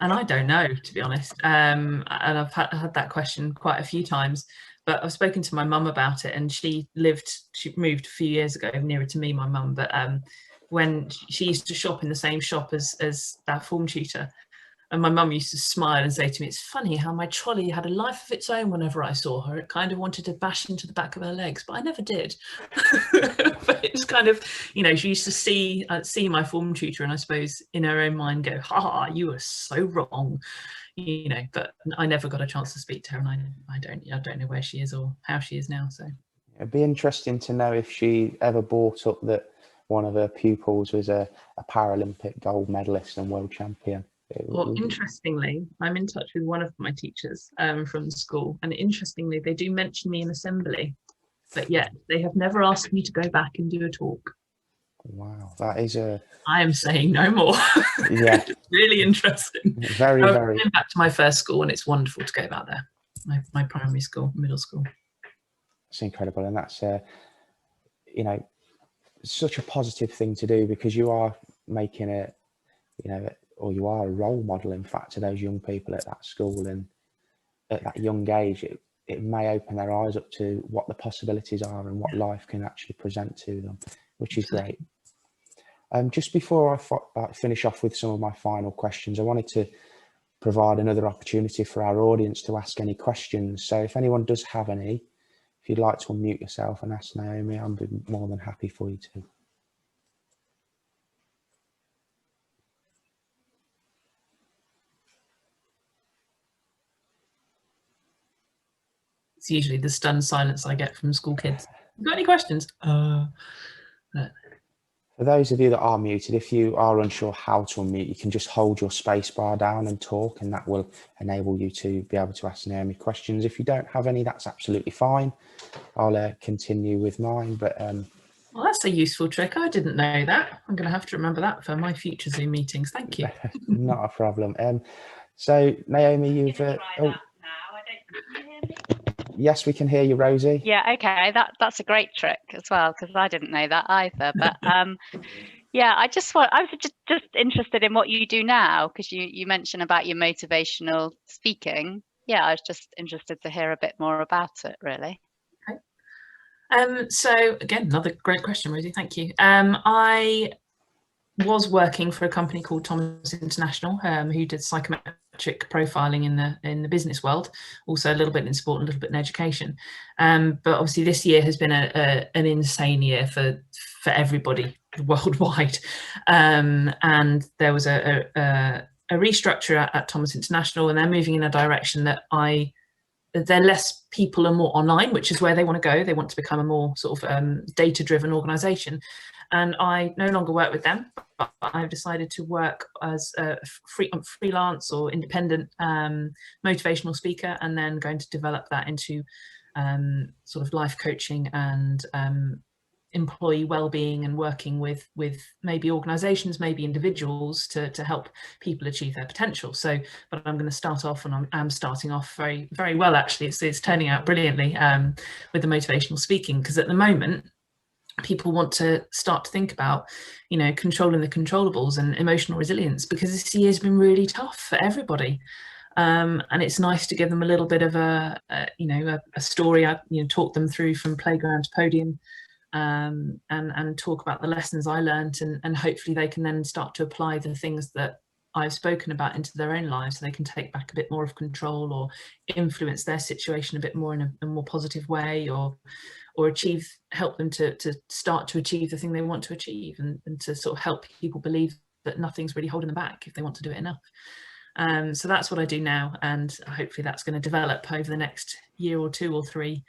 And I don't know, to be honest. And I've had that question quite a few times. But I've spoken to my mum about it, and she moved a few years ago, nearer to me, my mum. But when she used to shop in the same shop as that form tutor, and my mum used to smile and say to me, it's funny how my trolley had a life of its own whenever I saw her. It kind of wanted to bash into the back of her legs, but I never did. But it's kind of, you know, she used to see my form tutor, and I suppose in her own mind go, ha, you were so wrong. You know, but I never got a chance to speak to her, and I don't know where she is or how she is now. So it'd be interesting to know if she ever brought up that one of her pupils was a Paralympic gold medalist and world champion. Well, interestingly, I'm in touch with one of my teachers from school, and interestingly, they do mention me in assembly, but yet they have never asked me to go back and do a talk. Wow, that is a I am saying no more. yeah, Really interesting. very. I'm going back to my first school, and it's wonderful to go back there. My primary school, middle school. It's incredible, and that's you know, such a positive thing to do, because you are making it, you know, or you are a role model, in fact, to those young people at that school, and at that young age, it may open their eyes up to what the possibilities are and what life can actually present to them, which is great. Just before I finish off with some of my final questions, I wanted to provide another opportunity for our audience to ask any questions. So if anyone does have any, if you'd like to unmute yourself and ask Naomi, I'd be more than happy for you to. It's usually the stunned silence I get from school kids. Got any questions? For those of you that are muted, if you are unsure how to unmute, you can just hold your space bar down and talk, and that will enable you to be able to ask Naomi questions. If you don't have any, that's absolutely fine. I'll continue with mine. But well, that's a useful trick. I didn't know that. I'm going to have to remember that for my future Zoom meetings. Thank you. Not a problem. So Naomi, you've yes, we can hear you, Rosie. Yeah, okay, that's a great trick as well, because I didn't know that either. But yeah, I was just interested in what you do now, because you mentioned about your motivational speaking. Yeah, I was just interested to hear a bit more about it, really. Okay. So again, another great question, Rosie. Thank you. I was working for a company called Thomas International, who did psychometric profiling in the business world, also a little bit in sport and a little bit in education. But obviously this year has been an insane year for everybody worldwide. And there was a restructure at Thomas International, and they're moving in a direction that they're less people and more online, which is where they want to go. They want to become a more sort of data-driven organization. And I no longer work with them, but I've decided to work as a freelance or independent motivational speaker, and then going to develop that into sort of life coaching and employee well-being, and working with maybe organizations, maybe individuals to help people achieve their potential. So, but I'm going to start off, and I'm starting off very, very well, actually. It's turning out brilliantly with the motivational speaking, because at the moment, people want to start to think about, you know, controlling the controllables and emotional resilience, because this year's been really tough for everybody. And it's nice to give them a little bit of a story. I talk them through from playground to podium, and talk about the lessons I learned, and hopefully they can then start to apply the things that I've spoken about into their own lives, so they can take back a bit more of control, or influence their situation a bit more in a more positive way, or help them to start to achieve the thing they want to achieve, and to sort of help people believe that nothing's really holding them back if they want to do it enough. So that's what I do now, and hopefully that's going to develop over the next year or two or three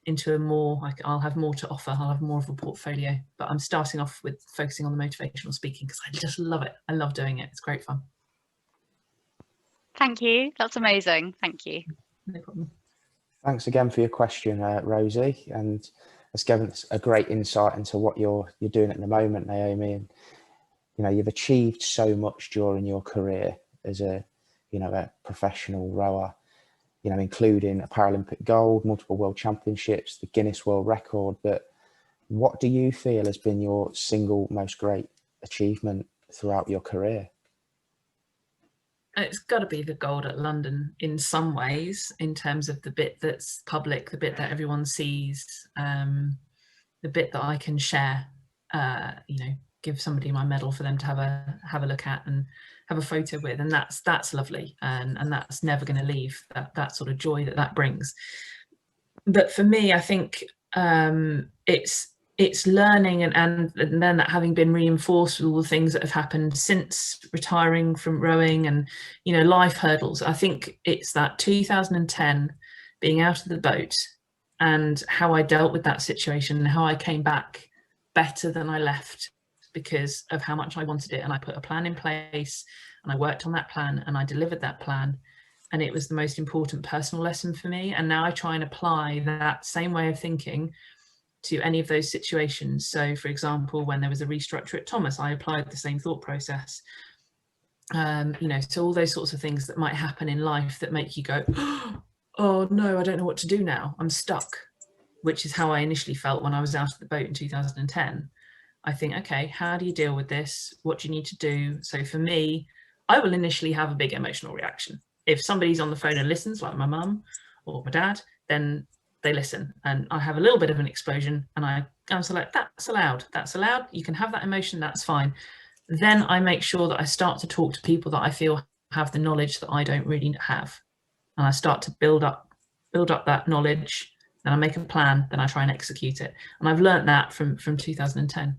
into a more, I'll have more to offer. I'll have more of a portfolio, but I'm starting off with focusing on the motivational speaking, because I just love it. I love doing it. It's great fun. Thank you. That's amazing. Thank you. No problem. Thanks again for your question, Rosie, and it's given us a great insight into what you're doing at the moment, Naomi. And you've achieved so much during your career as a professional rower, including a Paralympic gold, multiple world championships, the Guinness World Record. But what do you feel has been your single most great achievement throughout your career? It's got to be the gold at London in some ways, in terms of the bit that's public, the bit that everyone sees, the bit that I can share, give somebody my medal for them to have a look at and have a photo with, and that's lovely, and that's never going to leave, that sort of joy that brings. But for me, I think it's learning and then that having been reinforced with all the things that have happened since retiring from rowing, and life hurdles. I think it's that 2010 being out of the boat, and how I dealt with that situation, and how I came back better than I left, because of how much I wanted it. And I put a plan in place, and I worked on that plan, and I delivered that plan, and it was the most important personal lesson for me. And now I try and apply that same way of thinking to any of those situations. So for example, when there was a restructure at Thomas, I applied the same thought process. You know, so all those sorts of things that might happen in life that make you go, oh no, I don't know what to do now, I'm stuck, which is how I initially felt when I was out of the boat in 2010. I think, okay, how do you deal with this? What do you need to do? So for me, I will initially have a big emotional reaction. If somebody's on the phone and listens, like my mum or my dad, then they listen, and I have a little bit of an explosion, and I'm so like, that's allowed, you can have that emotion, that's fine. Then I make sure that I start to talk to people that I feel have the knowledge that I don't really have, and I start to build up that knowledge. Then I make a plan, then I try and execute it, and I've learned that from 2010.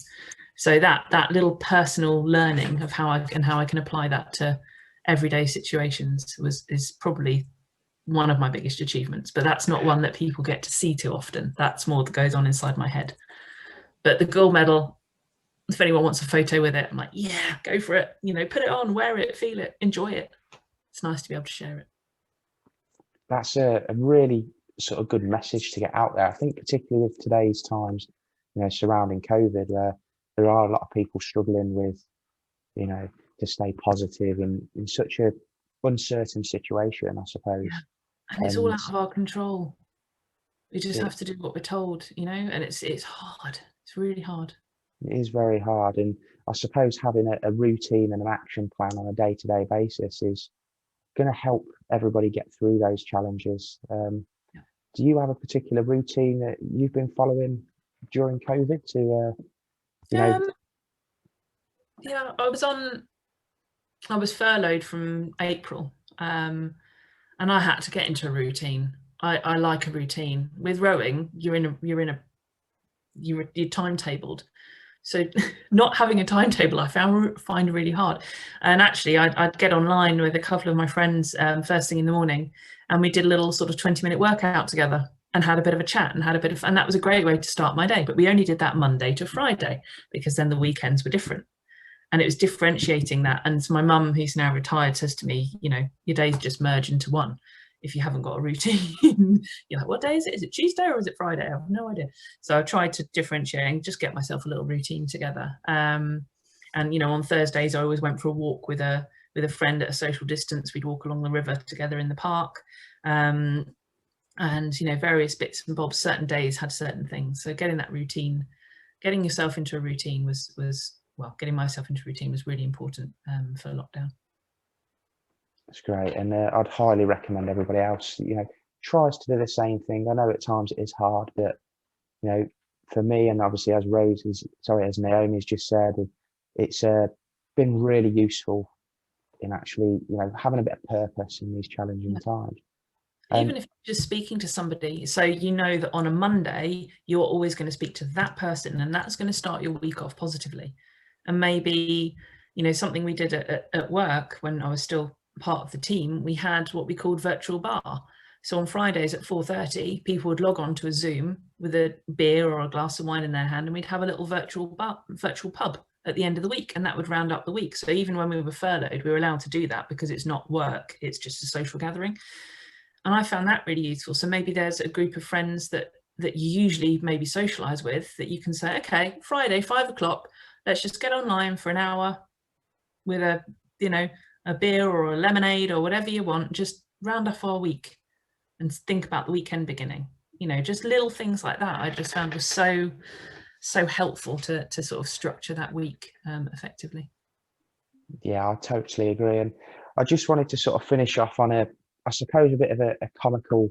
So that little personal learning of how I can apply that to everyday situations is probably one of my biggest achievements. But that's not one that people get to see too often. That's more that goes on inside my head. But the gold medal, if anyone wants a photo with it, I'm like, yeah, go for it. You know, put it on, wear it, feel it, enjoy it. It's nice to be able to share it. That's a really sort of good message to get out there. I think particularly with today's times, you know, surrounding COVID, where there are a lot of people struggling with, you know, to stay positive in such a uncertain situation, I suppose. Yeah. And it's all out of our control. We just have to do what we're told, you know, and it's hard. It's really hard. It is very hard. And I suppose having a routine and an action plan on a day-to-day basis is going to help everybody get through those challenges. Do you have a particular routine that you've been following during COVID to, you know? Yeah, I was furloughed from April, and I had to get into a routine. I like a routine. With rowing, you're timetabled. So not having a timetable, I find really hard. And actually, I'd get online with a couple of my friends first thing in the morning, and we did a little sort of 20-minute workout together and had a bit of a chat and and that was a great way to start my day. But we only did that Monday to Friday, because then the weekends were different. And it was differentiating that. And my mum, who's now retired, says to me, you know, your days just merge into one if you haven't got a routine. You're like, what day is it? Is it Tuesday or is it Friday? I have no idea. So I tried to differentiate and just get myself a little routine together. And, you know, on Thursdays, I always went for a walk with a friend at a social distance. We'd walk along the river together in the park. And, you know, various bits and bobs. Certain days had certain things. So getting that routine, getting yourself into a routine getting myself into routine was really important for lockdown. That's great. And I'd highly recommend everybody else, you know, tries to do the same thing. I know at times it is hard, but, you know, for me, and obviously as Naomi's just said, it's been really useful in actually, you know, having a bit of purpose in these challenging times. Even if you're just speaking to somebody, so you know that on a Monday, you're always going to speak to that person, and that's going to start your week off positively. And maybe, you know, something we did at work when I was still part of the team, we had what we called virtual bar. So on Fridays at 4:30, people would log on to a Zoom with a beer or a glass of wine in their hand, and we'd have a little virtual pub at the end of the week, and that would round up the week. So even when we were furloughed, we were allowed to do that because it's not work, it's just a social gathering. And I found that really useful. So maybe there's a group of friends that you usually maybe socialize with, that you can say, okay, Friday, 5 o'clock, let's just get online for an hour with a beer or a lemonade or whatever you want, just round off our week and think about the weekend beginning. You know, just little things like that I just found was so helpful to sort of structure that week effectively. Yeah, I totally agree. And I just wanted to sort of finish off on a bit of a comical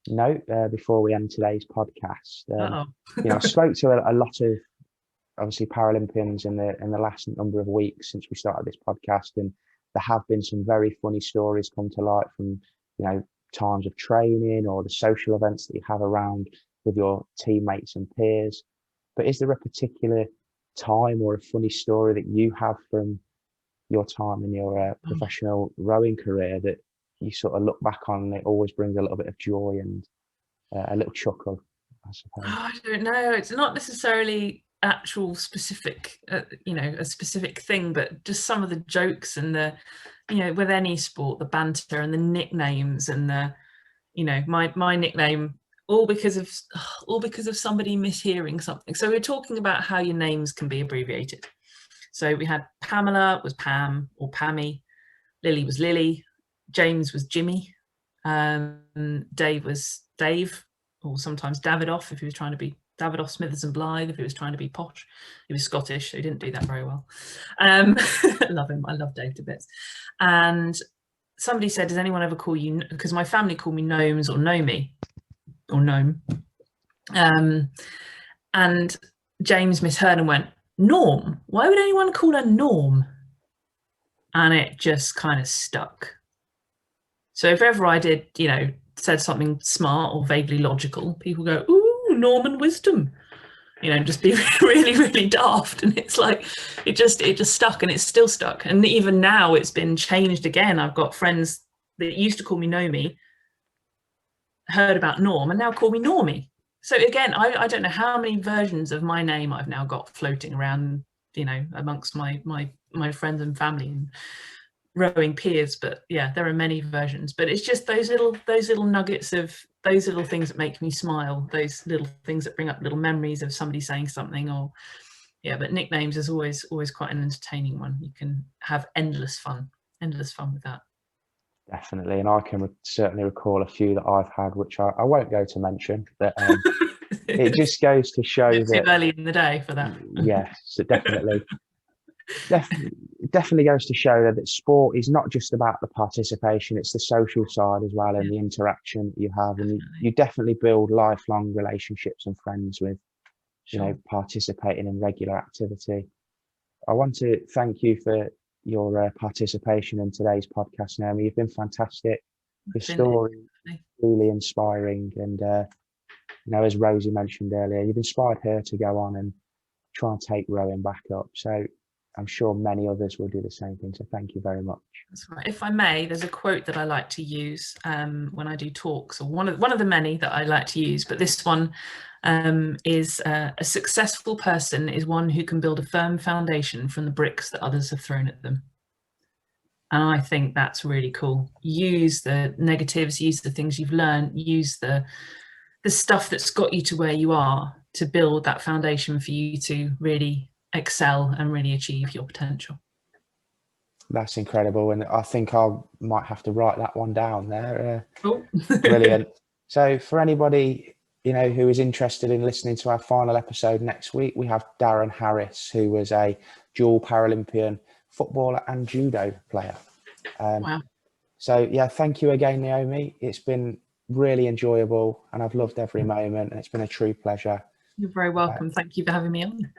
note before we end today's podcast. You know, I spoke to a lot of obviously Paralympians in the last number of weeks since we started this podcast, and there have been some very funny stories come to light from, you know, times of training or the social events that you have around with your teammates and peers. But is there a particular time or a funny story that you have from your time in your professional rowing career that you sort of look back on and it always brings a little bit of joy and a little chuckle, I suppose? Oh, I don't know. It's not necessarily actual specific, you know, a specific thing, but just some of the jokes and the, you know, with any sport, the banter and the nicknames and the, you know, my nickname all because of somebody mishearing something. So we're talking about how your names can be abbreviated. So we had Pamela was Pam or Pammy, Lily was Lily, James was Jimmy, Dave was Dave, or sometimes Davidoff if he was trying to be Davidoff Smithers and Blythe if he was trying to be posh. He was Scottish, so he didn't do that very well. I love him. I love Dave to bits. And somebody said, does anyone ever call you, because my family call me Gnomes or Nomi or Gnome. And James misheard and went, Norm? Why would anyone call her Norm? And it just kind of stuck. So if ever I did, you know, said something smart or vaguely logical, people go, ooh, Norman wisdom, you know, just be really, really daft. And it's like, it just stuck, and it's still stuck. And even now it's been changed again. I've got friends that used to call me Nomi, heard about Norm, and now call me Normie. So again, I don't know how many versions of my name I've now got floating around, you know, amongst my friends and family and rowing peers. But yeah, there are many versions. But it's just those little nuggets of those little things that make me smile, those little things that bring up little memories of somebody saying something. Or yeah, but nicknames is always quite an entertaining one. You can have endless fun with that. Definitely, and I can certainly recall a few that I've had, which I won't go to mention, but it just goes to show it's that too early in the day for that. Yes, it definitely goes to show that sport is not just about the participation; it's the social side as well, and the interaction that you have, and you definitely build lifelong relationships and friends with, you know, participating in regular activity. I want to thank you for your participation in today's podcast, Naomi. You've been fantastic. Your story is really inspiring, and you know, as Rosie mentioned earlier, you've inspired her to go on and try and take rowing back up. So I'm sure many others will do the same thing. So thank you very much. That's right. If I may, there's a quote that I like to use when I do talks, or one of the many that I like to use. But this one is a successful person is one who can build a firm foundation from the bricks that others have thrown at them. And I think that's really cool. Use the negatives, use the things you've learned, use the stuff that's got you to where you are to build that foundation for you to really excel and really achieve your potential. That's incredible, and I think I might have to write that one down there. Cool. Brilliant. So for anybody, you know, who is interested in listening to our final episode next week, we have Darren Harris, who was a dual Paralympian footballer and judo player. Wow. So yeah, thank you again, Naomi. It's been really enjoyable, and I've loved every moment, and it's been a true pleasure. You're very welcome. Thank you for having me on.